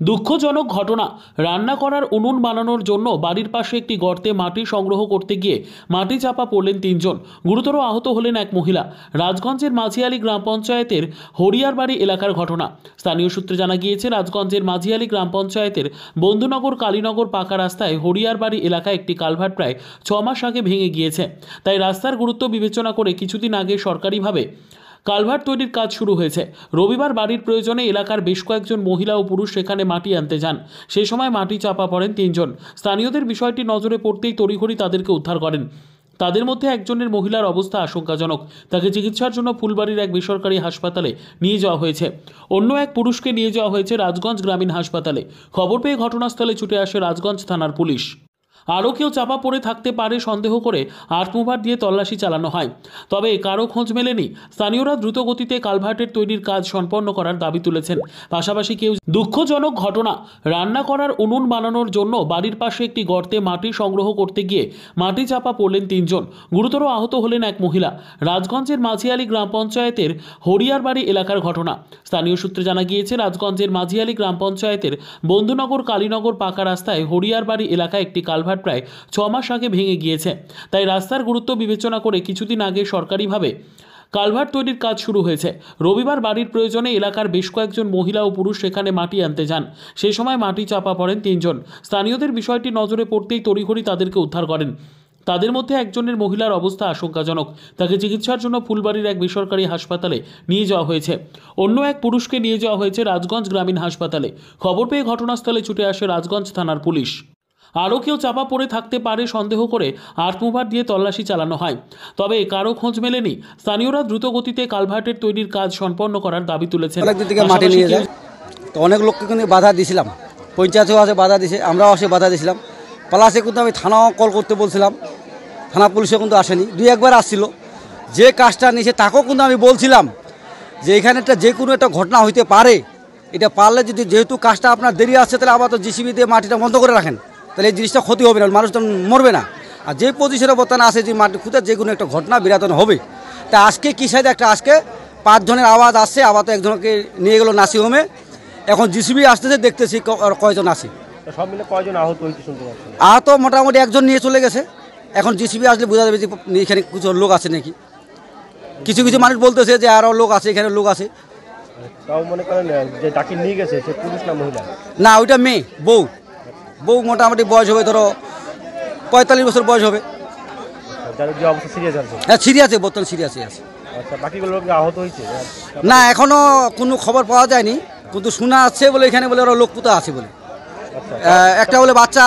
দুঃখজনক ঘটনা। রান্না করার উনুন বানানোর জন্য বাড়ির পাশে একটি গর্তে মাটি সংগ্রহ করতে গিয়ে মাটি চাপা পড়লেন তিনজন। গুরুতর আহত হলেন এক মহিলা। রাজগঞ্জের মাঝিয়ালি গ্রাম পঞ্চায়েতের হরিয়ারবাড়ি এলাকার ঘটনা। স্থানীয় সূত্রে জানা গিয়েছে, রাজগঞ্জের মাঝিয়ালি গ্রাম পঞ্চায়েতের বন্ধুনগর কালীনগর পাকা রাস্তায় হরিয়ারবাড়ি এলাকায় একটি কালভার্ট প্রায় 6 মাস আগে ভেঙে গিয়েছে। তাই রাস্তার গুরুত্ব বিবেচনা করে কিছুদিন আগে সরকারিভাবে কালভার্ট তৈরির কাজ শুরু হয়েছে। রবিবার বাড়ির প্রয়োজনে এলাকার বেশ কয়েকজন মহিলা ও পুরুষ সেখানে মাটি আনতে যান। সেই সময় মাটি চাপা পড়েন তিনজন। স্থানীয়দের বিষয়টি নজরে পড়তেই তড়িঘড়ি তাদেরকে উদ্ধার করেন। তাদের মধ্যে একজনের মহিলার অবস্থা আশঙ্কাজনক। তাকে চিকিৎসার জন্য ফুলবাড়ির এক বেসরকারি হাসপাতালে নিয়ে যাওয়া হয়েছে। অন্য এক পুরুষকে নিয়ে যাওয়া হয়েছে রাজগঞ্জ গ্রামীণ হাসপাতালে। খবর পেয়ে ঘটনাস্থলে ছুটে আসে রাজগঞ্জ থানার পুলিশ। আরও কেউ চাপা পড়ে থাকতে পারে সন্দেহ করে আর্টমুভার দিয়ে তল্লাশি চালানো হয়, তবে কারো খোঁজ মেলেনি। স্থানীয়রা দ্রুত গতিতে কালভার্টের তৈরির কাজ সম্পন্ন করার দাবি তুলেছেন। পাশাপাশি কেউ দুঃখজনক ঘটনা। রান্না করার উনুন বানানোর জন্য বাড়ির পাশে একটি গর্তে মাটি সংগ্রহ করতে গিয়ে মাটি চাপা পড়লেন তিনজন। গুরুতর আহত হলেন এক মহিলা। রাজগঞ্জের মাঝিয়ালি গ্রাম পঞ্চায়েতের হরিয়ারবাড়ি এলাকার ঘটনা। স্থানীয় সূত্রে জানা গিয়েছে, রাজগঞ্জের মাঝিয়ালি গ্রাম পঞ্চায়েতের বন্ধুনগর কালীনগর পাকা রাস্তায় হরিয়ারবাড়ি এলাকায় একটি কালভার্ট প্রায় 6 মাস আগে ভেঙে গিয়েছে। তাই রাস্তার গুরুত্ব বিবেচনা করে কিছুদিন আগে সরকারিভাবে কালভার্ট তৈরির কাজ শুরু হয়েছে। রবিবার বাড়ির প্রয়োজনে এলাকার বেশ কয়েকজন মহিলা ও পুরুষ সেখানে মাটি আনতে যান। সেই সময় মাটি চাপা পড়েন তিনজন। স্থানীয়দের বিষয়টি নজরে পড়তেই তড়িঘড়ি তাদেরকে উদ্ধার করেন। তাদের মধ্যে একজনের মহিলার অবস্থা আশঙ্কাজনক। তাকে চিকিৎসার জন্য ফুলবাড়ির এক বেসরকারি হাসপাতালে নিয়ে যাওয়া হয়েছে। অন্য এক পুরুষকে নিয়ে যাওয়া হয়েছে রাজগঞ্জ গ্রামীণ হাসপাতালে। খবর পেয়ে ঘটনাস্থলে ছুটে আসে রাজগঞ্জ থানার পুলিশ। আরও কেউ চাপা পড়ে থাকতে পারে সন্দেহ করে আর্টমুভার দিয়ে তল্লাশি চালানো হয়, তবে কারো খোঁজ মেলেনি। স্থানীয়রা দ্রুত গতিতে কালভার্টের তৈরির কাজ সম্পন্ন করার দাবি তুলেছেন। মাটি নিয়ে যায় তো অনেক লোককে কিন্তু বাধা দিয়েছিলাম, পঞ্চায়েতেও আসে বাধা দিয়েছে, আমরাও আসে বাধা দিয়েছিলাম। প্লাসে কিন্তু আমি থানাও কল করতে বলছিলাম, থানা পুলিশও কিন্তু আসেনি। দুই একবার আসছিল। যে কাজটা নিয়েছে তাকেও কিন্তু আমি বলছিলাম যে এখানে একটা যে কোনো একটা ঘটনা হইতে পারে, এটা পারলে যদি যেহেতু কাজটা আপনার দেরি আসছে তাহলে আবার তো জিসিবি দিয়ে মাটিটা বন্ধ করে রাখেন, তাহলে এই জিনিসটা ক্ষতি হবে না, মানুষ তো মরবে না। আর যে পজিশনে বর্তমানে আসে যে মাটি খুঁজে যে কোনো একটা ঘটনা বিরাতন হবে। তা আজকে কী সাইডে একটা আজকে 5 জনের আওয়াজ আসছে, আবার তো একজনকে নিয়ে গেল নার্সিংহোমে। এখন জিসিবি আসতেছে, দেখতেছি কয়জন আসে। সব মিলে কয়জন আহত হয়েছে শুনতে পাচ্ছেন? আহত মোটামুটি একজন নিয়ে চলে গেছে। এখন জিসিবি আসলে বোঝা যাবে যে এখানে কিছু লোক আছে নাকি। কিছু কিছু মানুষ বলতেছে যে আরও লোক আছে, এখানে লোক আছে। তাও মনে করেন যে ডাকি নিয়ে গেছে সে পুরুষ না মহিলা? না, ওইটা মেয়ে, বউ মোটামুটি বয়স হবে ধরো 45 বছর বয়স হবে। যার যে অবস্থা সিরিয়াস আছে? হ্যাঁ, সিরিয়াসে, বর্তমান সিরিয়াসে আছে। আচ্ছা, বাকিগুলো লোক আহত হয়েছে না, এখনো কোনো খবর পাওয়া যায়নি, কিন্তু শোনা আছে বলে এখানে বলে ওরা লোক পুতা আছে বলে। একটা বলে বাচ্চা